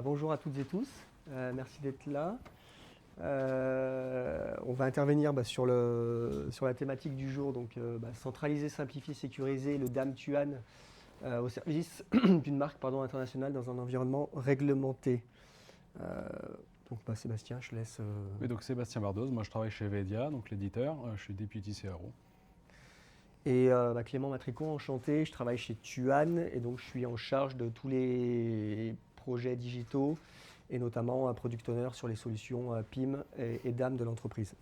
Bonjour à toutes et tous, merci d'être là. On va intervenir sur la thématique du jour, donc centraliser, simplifier, sécuriser le DAM Tuan au service d'une marque internationale dans un environnement réglementé. Sébastien, je laisse. Oui, donc Sébastien Bardoz, moi je travaille chez Vedia, donc l'éditeur, je suis deputy CRO. Et Clément Matricot, enchanté, je travaille chez Tuan et donc je suis en charge de tous les projets digitaux et notamment un product owner sur les solutions PIM et DAM de l'entreprise.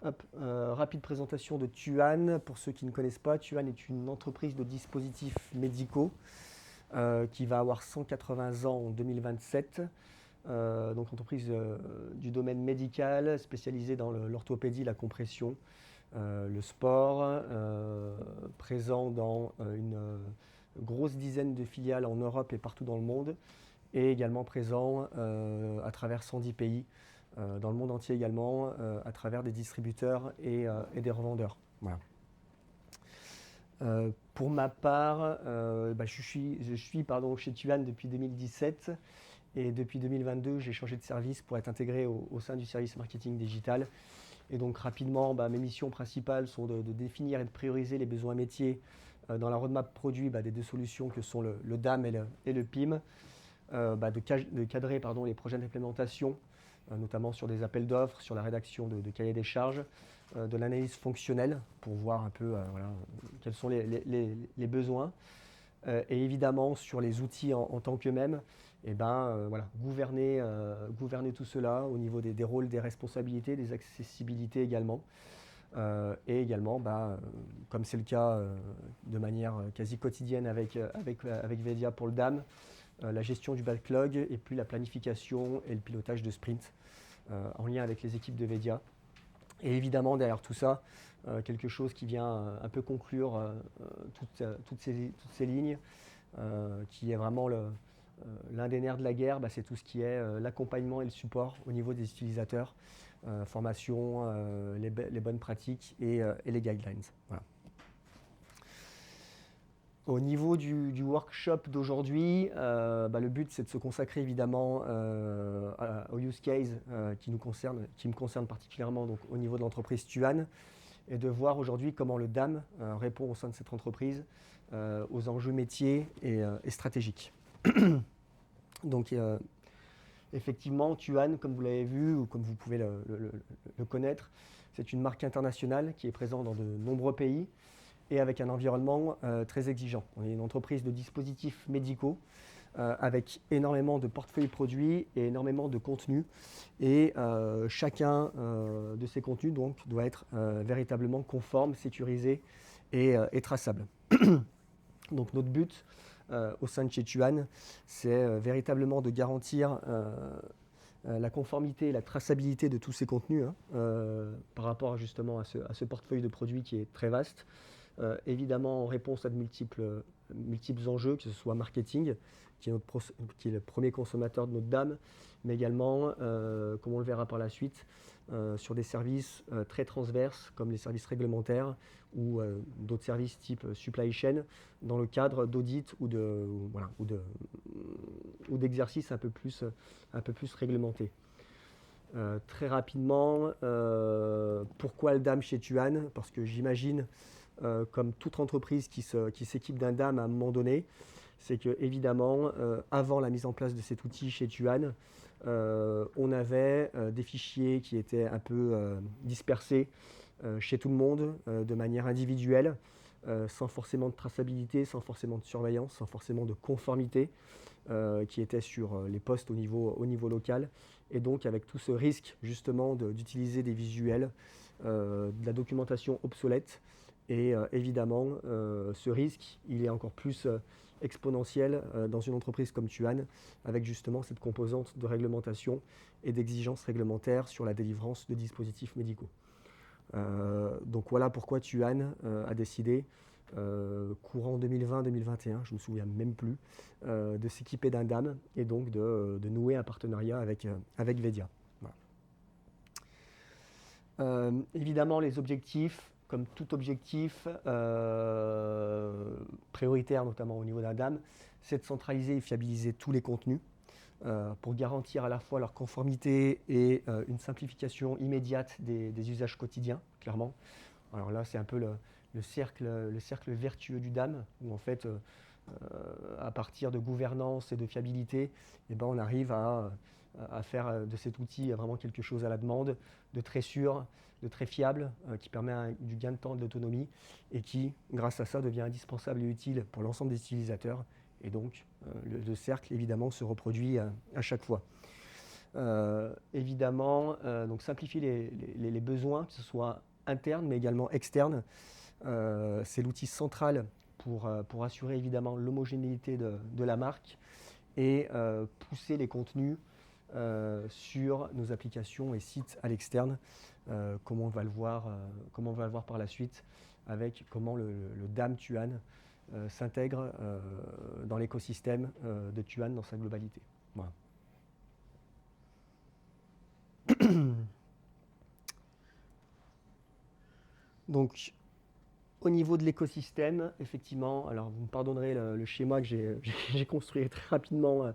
Rapide présentation de Tuan. Pour ceux qui ne connaissent pas, Tuan est une entreprise de dispositifs médicaux qui va avoir 180 ans en 2027. Donc entreprise du domaine médical spécialisée dans l'orthopédie, la compression, le sport, présent dans une grosse dizaine de filiales en Europe et partout dans le monde, et également présent à travers 110 pays, dans le monde entier également, à travers des distributeurs et des revendeurs. Voilà. Pour ma part, je suis chez Tuan depuis 2017 et depuis 2022, j'ai changé de service pour être intégré au sein du service marketing digital. Et donc rapidement, mes missions principales sont de définir et de prioriser les besoins métiers dans la roadmap produit des deux solutions que sont le DAM et le PIM, de cadrer les projets d'implémentation, notamment sur des appels d'offres, sur la rédaction de cahiers des charges, de l'analyse fonctionnelle pour voir un peu quels sont les besoins, et évidemment sur les outils en tant qu'eux-mêmes, gouverner tout cela au niveau des rôles, des responsabilités, des accessibilités également. Et également, comme c'est le cas de manière quasi quotidienne avec Vedia pour le DAM, la gestion du backlog et puis la planification et le pilotage de sprint en lien avec les équipes de Vedia. Et évidemment, derrière tout ça, quelque chose qui vient un peu conclure toutes ces lignes, qui est vraiment l'un des nerfs de la guerre, c'est tout ce qui est l'accompagnement et le support au niveau des utilisateurs, formation, les bonnes pratiques et les guidelines. Voilà. Au niveau du workshop d'aujourd'hui, le but c'est de se consacrer évidemment au use case qui me concerne particulièrement donc, au niveau de l'entreprise Tuan, et de voir aujourd'hui comment le DAM répond au sein de cette entreprise aux enjeux métiers et stratégiques. Donc effectivement, Tuan, comme vous l'avez vu ou comme vous pouvez le connaître, c'est une marque internationale qui est présente dans de nombreux pays et avec un environnement très exigeant. On est une entreprise de dispositifs médicaux avec énormément de portefeuilles produits et énormément de contenus. Et chacun de ces contenus donc, doit être véritablement conforme, sécurisé et traçable. Donc notre but au sein de chez Tuan, c'est véritablement de garantir la conformité et la traçabilité de tous ces contenus par rapport justement à ce portefeuille de produits qui est très vaste. Évidemment en réponse à de multiples enjeux, que ce soit marketing, qui est le premier consommateur de notre DAM, mais également, comme on le verra par la suite, sur des services très transverses, comme les services réglementaires ou d'autres services type supply chain, dans le cadre d'audit ou d'exercices un peu plus réglementés. Très rapidement, pourquoi le DAM chez Tuan? Parce que j'imagine, comme toute entreprise qui s'équipe d'un DAM à un moment donné, c'est que évidemment, avant la mise en place de cet outil chez Tuan, on avait des fichiers qui étaient un peu dispersés chez tout le monde de manière individuelle, sans forcément de traçabilité, sans forcément de surveillance, sans forcément de conformité, qui étaient sur les postes au niveau local. Et donc avec tout ce risque justement d'utiliser des visuels, de la documentation obsolète. Et évidemment, ce risque, il est encore plus exponentiel dans une entreprise comme Tuan, avec justement cette composante de réglementation et d'exigences réglementaires sur la délivrance de dispositifs médicaux. Donc voilà pourquoi Tuan a décidé, courant 2020-2021, je ne me souviens même plus, de s'équiper d'un DAM et donc de nouer un partenariat avec Vedia. Voilà. Évidemment, les objectifs, comme tout objectif prioritaire, notamment au niveau d'un DAM, c'est de centraliser et fiabiliser tous les contenus pour garantir à la fois leur conformité et une simplification immédiate des usages quotidiens, clairement. Alors là, c'est un peu le cercle vertueux du DAM, où en fait, à partir de gouvernance et de fiabilité, eh ben, on arrive à faire de cet outil vraiment quelque chose à la demande, de très sûr, de très fiable, qui permet du gain de temps et de l'autonomie, et qui, grâce à ça, devient indispensable et utile pour l'ensemble des utilisateurs. Et donc, le cercle, évidemment, se reproduit à chaque fois. Évidemment, donc simplifier les besoins, que ce soit internes, mais également externes. C'est l'outil central pour assurer évidemment l'homogénéité de la marque et pousser les contenus sur nos applications et sites à l'externe, comme on va le voir par la suite, avec comment le DAM Tuan s'intègre dans l'écosystème de Tuan dans sa globalité. Voilà. Donc, au niveau de l'écosystème, effectivement, alors vous me pardonnerez le schéma que j'ai construit très rapidement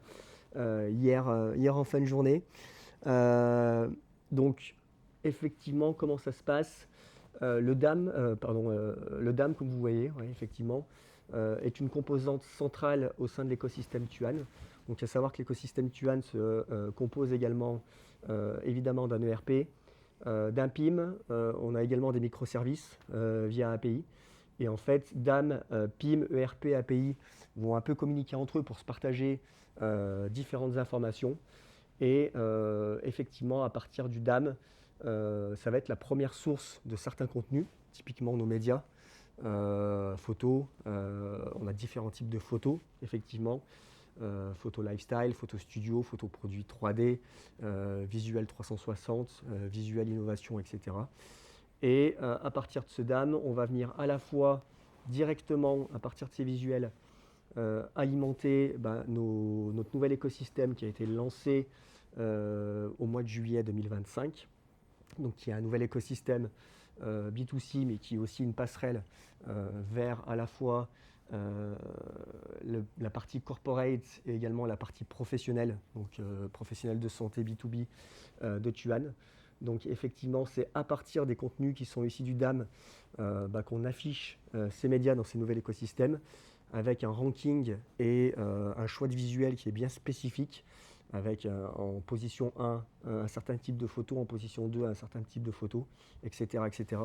hier en fin de journée. Donc, effectivement, comment ça se passe? Le DAM, comme vous voyez, ouais, effectivement, est une composante centrale au sein de l'écosystème Tuan. Donc, à savoir que l'écosystème Tuan se compose également, évidemment, d'un ERP, d'un PIM. On a également des microservices via API. Et en fait, DAM, PIM, ERP, API vont un peu communiquer entre eux pour se partager différentes informations. Et effectivement, à partir du DAM, ça va être la première source de certains contenus, typiquement nos médias, photos. On a différents types de photos, effectivement. Photo lifestyle, photo studio, photo produit 3D, visuel 360, visuel innovation, etc. Et à partir de ce DAM, on va venir à la fois directement, à partir de ces visuels, alimenter notre nouvel écosystème qui a été lancé au mois de juillet 2025. Donc, qui est un nouvel écosystème B2C, mais qui est aussi une passerelle vers à la fois la partie corporate et également la partie professionnelle, donc professionnelle de santé B2B de Tuan. Donc effectivement, c'est à partir des contenus qui sont issus du DAM qu'on affiche ces médias dans ces nouveaux écosystèmes, avec un ranking et un choix de visuel qui est bien spécifique, avec en position 1 un certain type de photo, en position 2 un certain type de photo, etc. etc.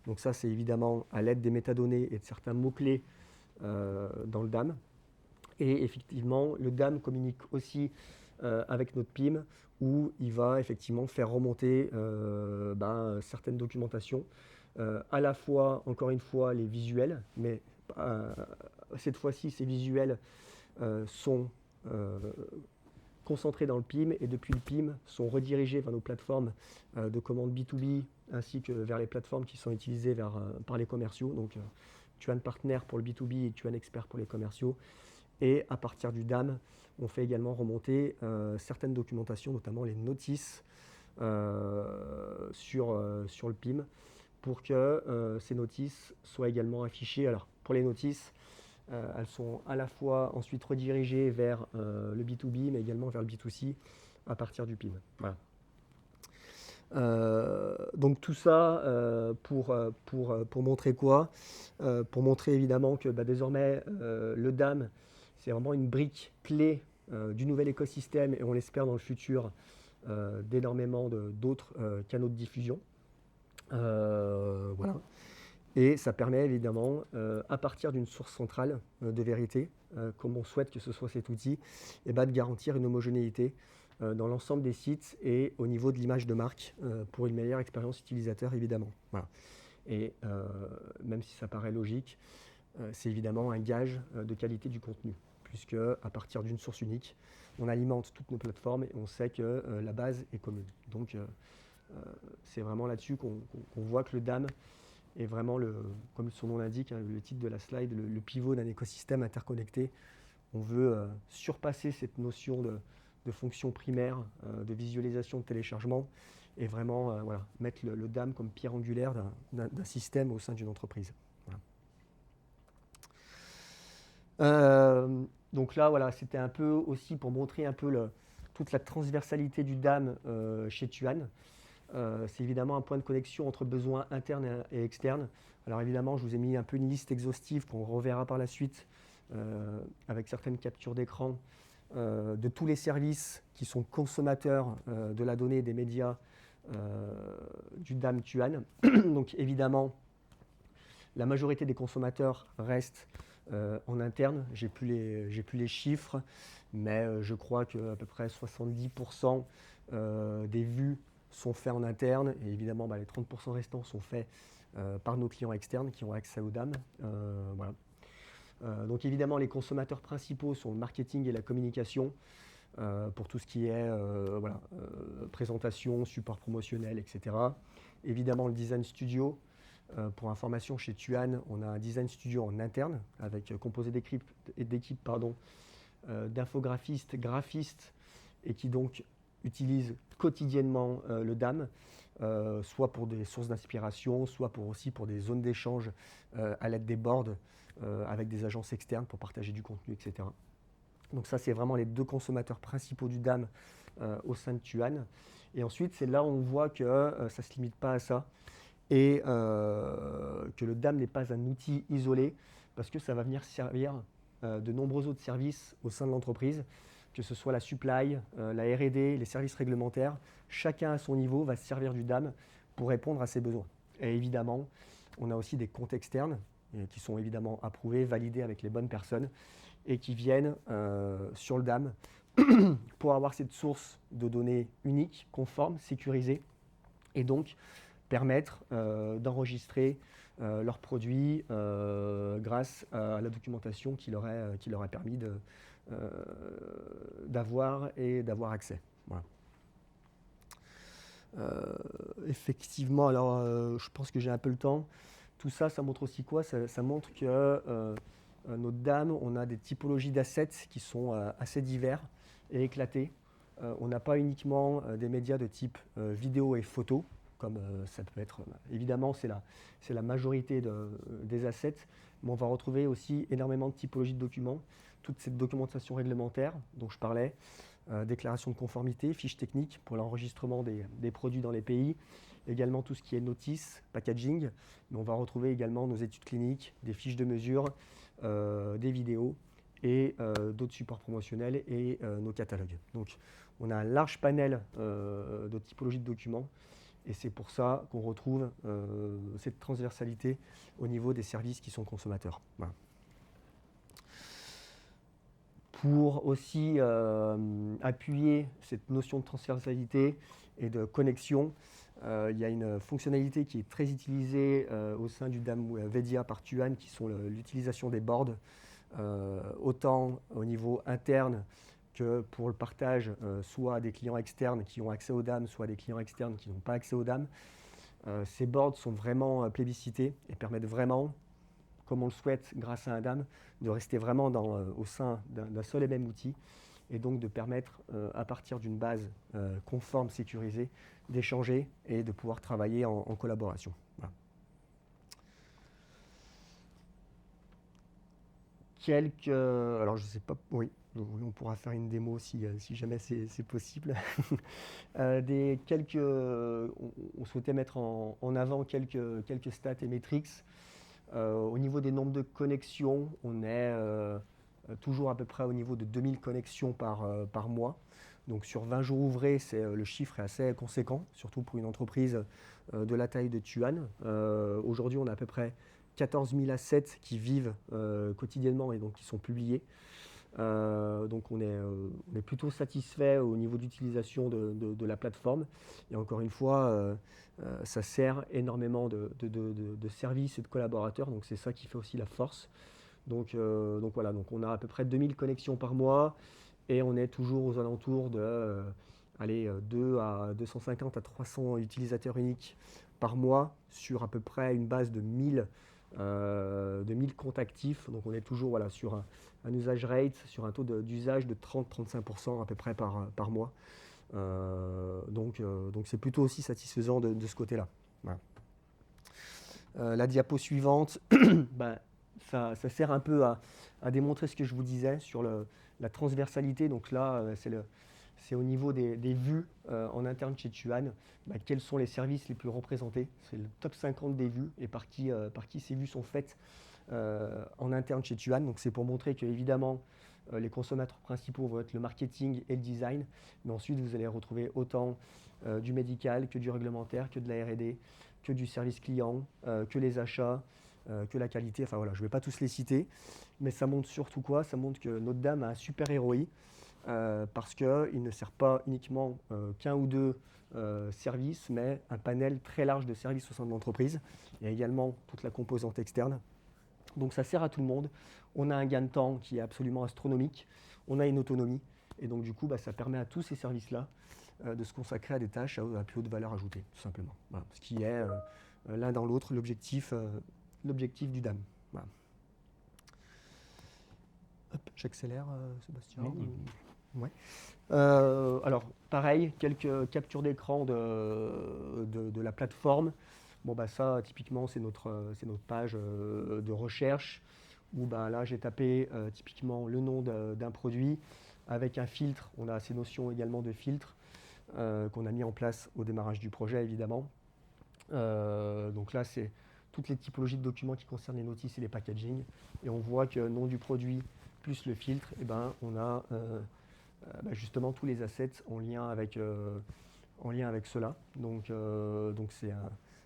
Donc ça, c'est évidemment à l'aide des métadonnées et de certains mots-clés dans le DAM. Et effectivement, le DAM communique aussi avec notre PIM, où il va effectivement faire remonter certaines documentations, à la fois, encore une fois, les visuels, mais cette fois-ci, ces visuels sont concentrés dans le PIM et depuis le PIM sont redirigés vers nos plateformes de commande B2B ainsi que vers les plateformes qui sont utilisées par les commerciaux, donc Tuan Partner pour le B2B et Tuan Expert pour les commerciaux. Et à partir du DAM, on fait également remonter certaines documentations, notamment les notices sur le PIM, pour que ces notices soient également affichées. Alors, pour les notices, elles sont à la fois ensuite redirigées vers le B2B, mais également vers le B2C à partir du PIM. Voilà. Donc tout ça pour montrer quoi? Pour montrer évidemment que désormais le DAM, c'est vraiment une brique clé du nouvel écosystème et on l'espère dans le futur d'énormément d'autres canaux de diffusion. Voilà. Et ça permet évidemment, à partir d'une source centrale de vérité, comme on souhaite que ce soit cet outil, de garantir une homogénéité dans l'ensemble des sites et au niveau de l'image de marque pour une meilleure expérience utilisateur, évidemment. Voilà. Et même si ça paraît logique, c'est évidemment un gage de qualité du contenu, puisque à partir d'une source unique, on alimente toutes nos plateformes et on sait que la base est commune. Donc c'est vraiment là-dessus qu'on voit que le DAM est vraiment, comme son nom l'indique, le titre de la slide, le pivot d'un écosystème interconnecté. On veut surpasser cette notion de fonction primaire, de visualisation de téléchargement, et vraiment mettre le DAM comme pierre angulaire d'un système au sein d'une entreprise. Voilà. Donc là, voilà, c'était un peu aussi pour montrer un peu toute la transversalité du DAM chez Tuan. C'est évidemment un point de connexion entre besoins internes et externes. Alors évidemment, je vous ai mis un peu une liste exhaustive qu'on reverra par la suite avec certaines captures d'écran de tous les services qui sont consommateurs de la donnée et des médias du DAM Tuan. Donc évidemment, la majorité des consommateurs restent en interne. J'ai plus les chiffres, mais je crois qu'à peu près 70% des vues sont faits en interne. Et évidemment, les 30% restants sont faits par nos clients externes qui ont accès aux DAM. Voilà. Donc évidemment, les consommateurs principaux sont le marketing et la communication pour tout ce qui est présentation, support promotionnel, etc. Évidemment, le design studio. Pour information, chez Tuan, on a un design studio en interne composé d'équipes d'infographistes, graphistes et qui donc utilisent quotidiennement le DAM, soit pour des sources d'inspiration, soit aussi pour des zones d'échange à l'aide des boards avec des agences externes pour partager du contenu, etc. Donc ça, c'est vraiment les 2 consommateurs principaux du DAM au sein de Tuan. Et ensuite, c'est là où on voit que ça ne se limite pas à ça et que le DAM n'est pas un outil isolé parce que ça va venir servir de nombreux autres services au sein de l'entreprise, que ce soit la supply, la R&D, les services réglementaires. Chacun à son niveau va se servir du DAM pour répondre à ses besoins. Et évidemment, on a aussi des comptes externes qui sont évidemment approuvés, validés avec les bonnes personnes et qui viennent sur le DAM pour avoir cette source de données unique, conforme, sécurisée et donc permettre d'enregistrer leurs produits grâce à la documentation qui leur a permis d'avoir accès. Voilà. Effectivement, alors je pense que j'ai un peu le temps. Tout ça, ça montre aussi quoi? Ça montre que notre DAM, on a des typologies d'assets qui sont assez divers et éclatés. On n'a pas uniquement des médias de type vidéo et photo, comme ça peut être, évidemment, c'est la majorité des assets, mais on va retrouver aussi énormément de typologies de documents, toute cette documentation réglementaire dont je parlais, déclaration de conformité, fiches techniques pour l'enregistrement des produits dans les pays, également tout ce qui est notice, packaging, mais on va retrouver également nos études cliniques, des fiches de mesure, des vidéos et d'autres supports promotionnels et nos catalogues. Donc on a un large panel de typologies de documents. Et c'est pour ça qu'on retrouve cette transversalité au niveau des services qui sont consommateurs. Voilà. Pour aussi appuyer cette notion de transversalité et de connexion, il y a une fonctionnalité qui est très utilisée au sein du DAM Vedia par Tuan, qui sont l'utilisation des boards, autant au niveau interne que pour le partage, soit à des clients externes qui ont accès aux DAM, soit à des clients externes qui n'ont pas accès aux DAM. Ces boards sont vraiment plébiscités et permettent vraiment, comme on le souhaite grâce à un DAM, de rester vraiment au sein d'un seul et même outil et donc de permettre, à partir d'une base conforme, sécurisée, d'échanger et de pouvoir travailler en collaboration. Voilà. Alors je ne sais pas, oui, on pourra faire une démo si jamais c'est possible. On souhaitait mettre en avant quelques stats et métriques. Au niveau des nombres de connexions, on est toujours à peu près au niveau de 2000 connexions par mois. Donc sur 20 jours ouvrés, le chiffre est assez conséquent, surtout pour une entreprise de la taille de Tuan. Aujourd'hui, on a à peu près 14 000 assets qui vivent quotidiennement et donc qui sont publiés. Donc on est plutôt satisfait au niveau d'utilisation de la plateforme. Et encore une fois, ça sert énormément de services et de collaborateurs. Donc c'est ça qui fait aussi la force. Donc voilà, donc on a à peu près 2000 connexions par mois et on est toujours aux alentours de 250 à 300 utilisateurs uniques par mois sur à peu près une base de 1000 comptes actifs. Donc on est toujours sur un usage rate, sur un taux d'usage de 30-35% à peu près par mois. Donc c'est plutôt aussi satisfaisant de ce côté-là. Voilà. La diapo suivante, ça sert un peu à démontrer ce que je vous disais sur la transversalité. Donc là, c'est au niveau des vues en interne chez Tuan, quels sont les services les plus représentés. C'est le top 50 des vues et par qui ces vues sont faites en interne chez Tuan. Donc c'est pour montrer que évidemment les consommateurs principaux vont être le marketing et le design, mais ensuite vous allez retrouver autant du médical que du réglementaire, que de la R&D, que du service client, que les achats, que la qualité. Enfin voilà, je ne vais pas tous les citer, mais ça montre surtout quoi? Ça montre que Notre-Dame a un super ROI parce qu'il ne sert pas uniquement qu'un ou deux services, mais un panel très large de services au sein de l'entreprise. Il y a également toute la composante externe. Donc ça sert à tout le monde. On a un gain de temps qui est absolument astronomique. On a une autonomie. Et donc du coup, ça permet à tous ces services-là de se consacrer à des tâches à plus haute valeur ajoutée, tout simplement. Voilà. Ce qui est l'un dans l'autre l'objectif du DAM. Voilà. Hop, j'accélère, Sébastien. Ouais. Alors, pareil, quelques captures d'écran de la plateforme. Bon, ça, typiquement, c'est notre page de recherche où là, j'ai tapé typiquement le nom d'un produit avec un filtre. On a ces notions également de filtre qu'on a mis en place au démarrage du projet, évidemment. Donc là, c'est toutes les typologies de documents qui concernent les notices et les packaging. Et on voit que nom du produit plus le filtre, on a justement tous les assets en lien avec cela. Donc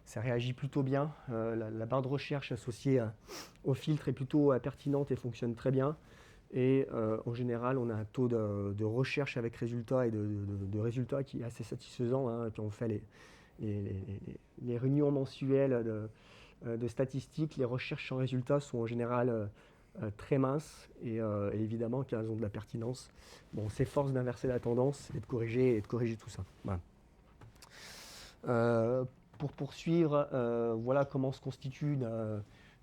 ça réagit plutôt bien. La barre de recherche associée au filtre est plutôt pertinente et fonctionne très bien. Et en général, on a un taux de recherche avec résultats et de résultats qui est assez satisfaisant. Quand on fait les réunions mensuelles de statistiques, les recherches sans résultats sont en général très minces et évidemment qu'elles ont de la pertinence. Bon, on s'efforce d'inverser la tendance et de corriger tout ça. Voilà. Pour poursuivre, voilà comment se constitue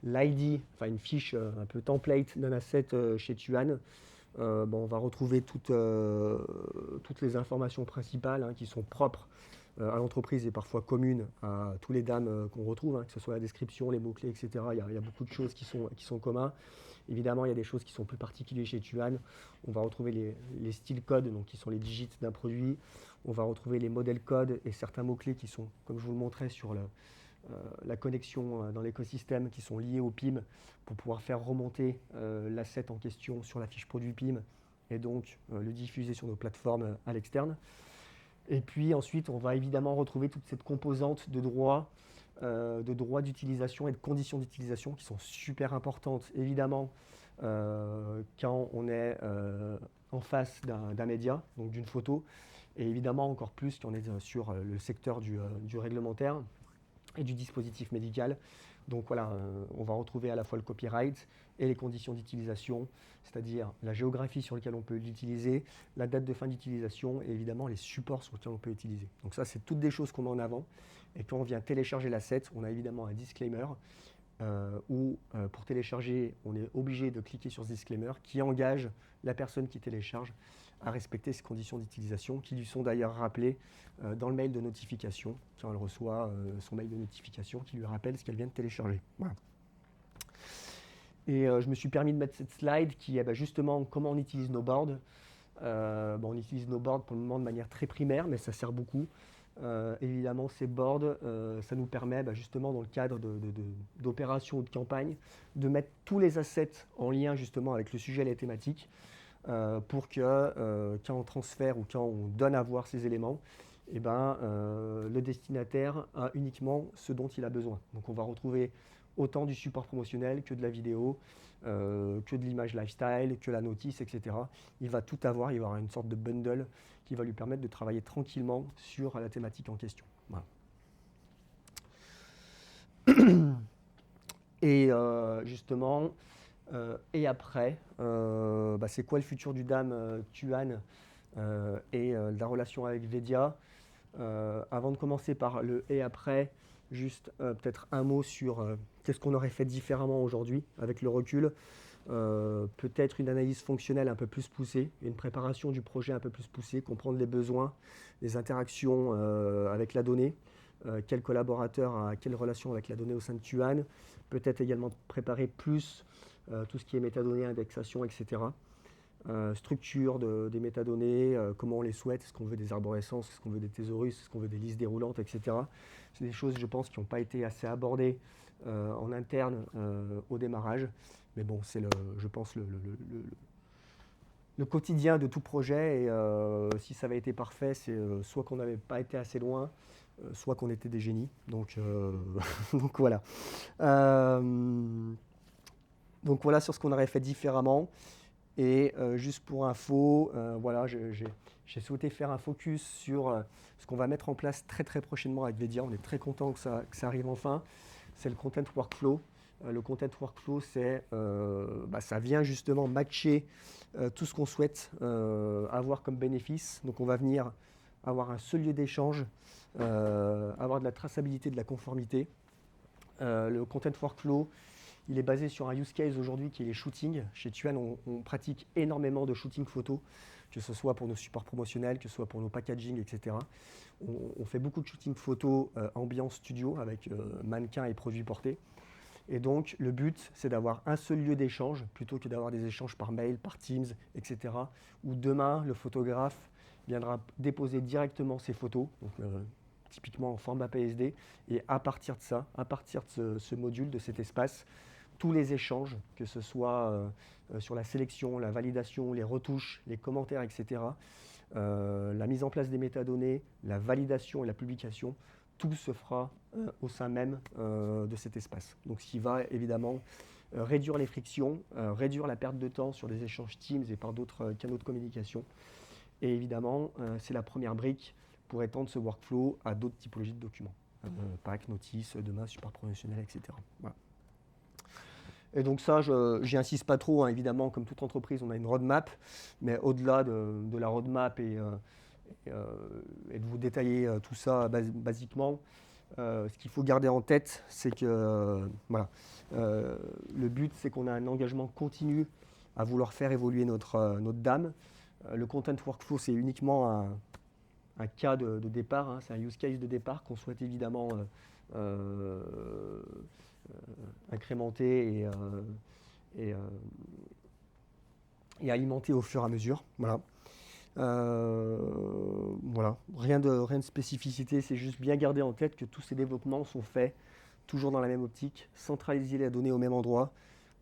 l'ID, enfin une fiche un peu template d'un asset chez Tuan. On va retrouver toutes les informations principales qui sont propres à l'entreprise et parfois communes à tous les DAM qu'on retrouve, que ce soit la description, les mots-clés, etc. Il y a beaucoup de choses qui sont communs. Évidemment, il y a des choses qui sont plus particulières chez Tuan. On va retrouver les styles codes, donc qui sont les digits d'un produit. On va retrouver les modèles codes et certains mots-clés qui sont, comme je vous le montrais, sur la connexion dans l'écosystème, qui sont liés au PIM pour pouvoir faire remonter l'asset en question sur la fiche produit PIM et donc le diffuser sur nos plateformes à l'externe. Et puis ensuite, on va évidemment retrouver toute cette composante de droits d'utilisation et de conditions d'utilisation qui sont super importantes, évidemment, quand on est en face d'un média, donc d'une photo, et évidemment encore plus quand on est sur le secteur du réglementaire et du dispositif médical. Donc voilà, on va retrouver à la fois le copyright et les conditions d'utilisation, c'est-à-dire la géographie sur laquelle on peut l'utiliser, la date de fin d'utilisation et évidemment les supports sur lesquels on peut l'utiliser. Donc ça, c'est toutes des choses qu'on met en avant. Et quand on vient télécharger l'asset, on a évidemment un disclaimer où pour télécharger, on est obligé de cliquer sur ce disclaimer qui engage la personne qui télécharge à respecter ces conditions d'utilisation qui lui sont d'ailleurs rappelées dans le mail de notification, quand elle reçoit son mail de notification qui lui rappelle ce qu'elle vient de télécharger. Voilà. Et je me suis permis de mettre cette slide qui est justement comment on utilise nos boards. On utilise nos boards pour le moment de manière très primaire, mais ça sert beaucoup. Évidemment, ces boards, ça nous permet justement dans le cadre d'opérations ou de campagnes de mettre tous les assets en lien justement avec le sujet et les thématiques pour que quand on transfère ou quand on donne à voir ces éléments, le destinataire a uniquement ce dont il a besoin. Donc on va retrouver autant du support promotionnel que de la vidéo, que de l'image lifestyle, que la notice, etc. Il va tout avoir, il va avoir une sorte de bundle qui va lui permettre de travailler tranquillement sur la thématique en question. Voilà. Et justement, et après, c'est quoi le futur du DAM Tuan et la relation avec Vedia. Avant de commencer par le et après, juste peut-être un mot sur qu'est-ce qu'on aurait fait différemment aujourd'hui avec le recul. Peut-être une analyse fonctionnelle un peu plus poussée, une préparation du projet un peu plus poussée, comprendre les besoins, les interactions avec la donnée, quel collaborateur a quelle relation avec la donnée au sein de Tuan, peut-être également préparer plus tout ce qui est métadonnées, indexation, etc. Structure des métadonnées, comment on les souhaite, est-ce qu'on veut des arborescences, est-ce qu'on veut des thésaurus, est-ce qu'on veut des listes déroulantes, etc. C'est des choses, je pense, qui n'ont pas été assez abordées en interne au démarrage. Mais bon, c'est, je pense, le quotidien de tout projet. Et si ça avait été parfait, c'est soit qu'on n'avait pas été assez loin, soit qu'on était des génies. Donc, donc voilà. Donc voilà sur ce qu'on aurait fait différemment. Et juste pour info, voilà, j'ai souhaité faire un focus sur ce qu'on va mettre en place très très prochainement avec Vedia. On est très content que ça arrive enfin. C'est le Content Workflow. Le Content Workflow, ça vient justement matcher tout ce qu'on souhaite avoir comme bénéfice. Donc on va venir avoir un seul lieu d'échange, avoir de la traçabilité, de la conformité. Le Content Workflow, il est basé sur un use case aujourd'hui qui est les shootings. Chez Tuan, on pratique énormément de shooting photo, que ce soit pour nos supports promotionnels, que ce soit pour nos packaging, etc. On fait beaucoup de shooting photo ambiance studio avec mannequins et produits portés. Et donc, le but, c'est d'avoir un seul lieu d'échange plutôt que d'avoir des échanges par mail, par Teams, etc. Où demain, le photographe viendra déposer directement ses photos, donc, typiquement en format PSD. Et à partir de ça, à partir de ce module, de cet espace, tous les échanges, que ce soit sur la sélection, la validation, les retouches, les commentaires, etc., la mise en place des métadonnées, la validation et la publication, tout se fera au sein même de cet espace. Donc ce qui va évidemment réduire les frictions, réduire la perte de temps sur des échanges Teams et par d'autres canaux de communication. Et évidemment, c'est la première brique pour étendre ce workflow à d'autres typologies de documents. Pack, notice, demain, support professionnel, etc. Voilà. Et donc ça, j'y insiste pas trop, hein. Évidemment, comme toute entreprise, on a une roadmap, mais au-delà de la roadmap et de vous détailler tout ça basiquement, ce qu'il faut garder en tête, c'est que voilà, le but, c'est qu'on a un engagement continu à vouloir faire évoluer notre DAM. Le Content Workflow, c'est uniquement un cas de départ, hein, c'est un use case de départ qu'on souhaite évidemment incrémenter et alimenter au fur et à mesure. Voilà. Voilà. Rien de spécificité, c'est juste bien garder en tête que tous ces développements sont faits toujours dans la même optique, centraliser la donnée au même endroit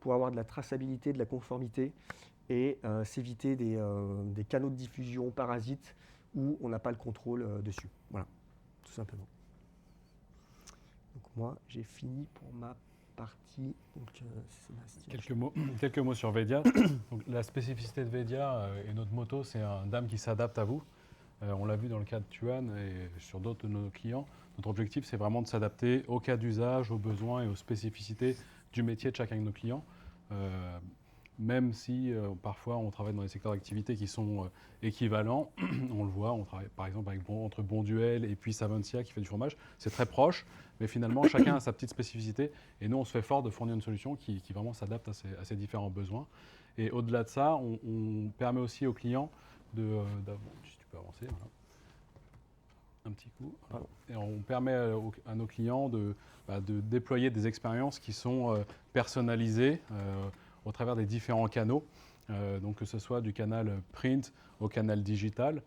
pour avoir de la traçabilité, de la conformité et s'éviter des canaux de diffusion parasites où on n'a pas le contrôle dessus. Voilà, tout simplement. Donc moi, j'ai fini pour ma partie. Donc, Quelques mots sur Vedia. Donc, la spécificité de Vedia et notre motto, c'est un DAM qui s'adapte à vous. On l'a vu dans le cas de Tuan et sur d'autres de nos clients. Notre objectif, c'est vraiment de s'adapter au cas d'usage, aux besoins et aux spécificités du métier de chacun de nos clients. Même si parfois on travaille dans des secteurs d'activité qui sont équivalents, on le voit, on travaille par exemple entre Bonduel et puis Savencia qui fait du fromage, c'est très proche, mais finalement chacun a sa petite spécificité et nous on se fait fort de fournir une solution qui vraiment s'adapte à ces différents besoins. Et au-delà de ça, on permet aussi aux clients si tu peux avancer, voilà. Un petit coup. Voilà. Et on permet à nos clients de déployer des expériences qui sont personnalisées au travers des différents canaux, donc que ce soit du canal print au canal digital.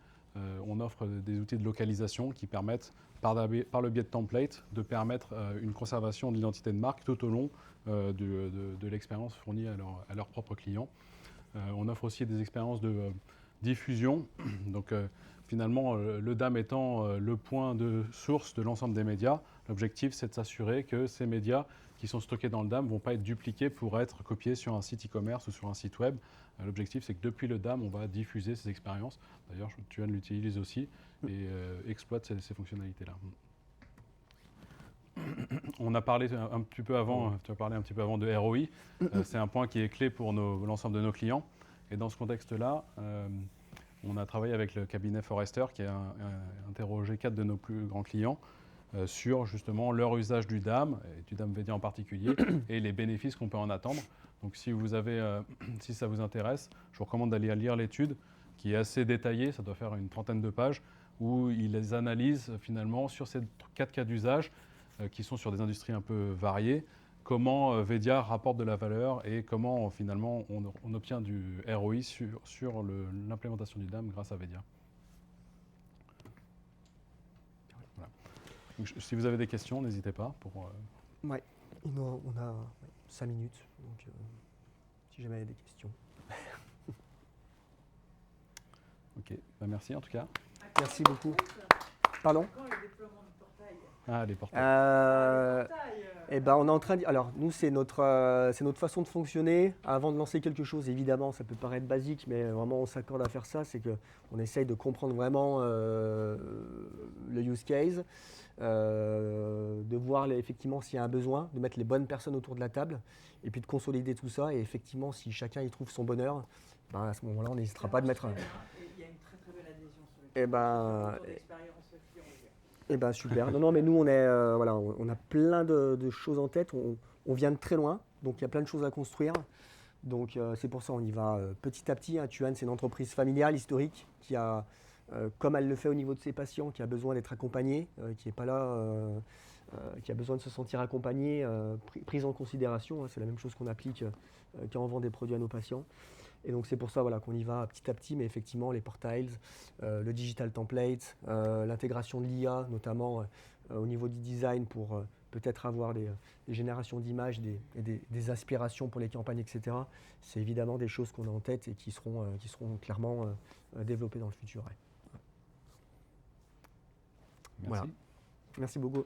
On offre des outils de localisation qui permettent, par le biais de templates, de permettre une conservation de l'identité de marque tout au long de l'expérience fournie à leurs propres clients. On offre aussi des expériences de diffusion. Donc, finalement, le DAM étant le point de source de l'ensemble des médias, l'objectif, c'est de s'assurer que ces médias qui sont stockés dans le DAM ne vont pas être dupliqués pour être copiés sur un site e-commerce ou sur un site web. L'objectif, c'est que depuis le DAM, on va diffuser ces expériences. D'ailleurs, Tuan l'utilise aussi et exploite ces fonctionnalités-là. On a parlé un petit peu avant, tu as parlé un petit peu avant de ROI. C'est un point qui est clé pour l'ensemble de nos clients. Et dans ce contexte-là, on a travaillé avec le cabinet Forrester qui a interrogé 4 de nos plus grands clients sur justement leur usage du DAM, et du DAM Vedia en particulier, et les bénéfices qu'on peut en attendre. Donc si ça vous intéresse, je vous recommande d'aller lire l'étude qui est assez détaillé, ça doit faire une trentaine de pages, où il les analyse finalement sur ces 4 cas d'usage qui sont sur des industries un peu variées, comment Vedia rapporte de la valeur et comment finalement on obtient du ROI sur l'implémentation du DAM grâce à Vedia. Voilà. Donc, si vous avez des questions, n'hésitez pas. Ouais, on a 5 minutes, donc si jamais il y a des questions. Ok, bah, merci en tout cas. Merci beaucoup. Pardon ? Quand le déploiement de portail Les portails. Eh ben, on est en train de... Alors, nous, c'est notre façon de fonctionner. Avant de lancer quelque chose, évidemment, ça peut paraître basique, mais vraiment, on s'accorde à faire ça. C'est qu'on essaye de comprendre vraiment le use case, de voir effectivement s'il y a un besoin, de mettre les bonnes personnes autour de la table, et puis de consolider tout ça. Et effectivement, si chacun y trouve son bonheur, ben, à ce moment-là, on n'hésitera pas de mettre... Il y a une très très belle adhésion sur le Eh ben... retour d'expérience client. Eh ben super. Non, mais nous on est voilà, on a plein de choses en tête. On vient de très loin, donc il y a plein de choses à construire. Donc c'est pour ça on y va petit à petit. Tuan, c'est une entreprise familiale, historique, qui a, comme elle le fait au niveau de ses patients, qui a besoin d'être accompagnée, qui n'est pas là, qui a besoin de se sentir accompagnée, prise en considération. C'est la même chose qu'on applique quand on vend des produits à nos patients. Et donc c'est pour ça voilà, qu'on y va petit à petit, mais effectivement les portails, le digital template, l'intégration de l'IA, notamment au niveau du design pour peut-être avoir des générations d'images, des aspirations pour les campagnes, etc. C'est évidemment des choses qu'on a en tête et qui seront clairement développées dans le futur. Ouais. Merci. Voilà. Merci beaucoup.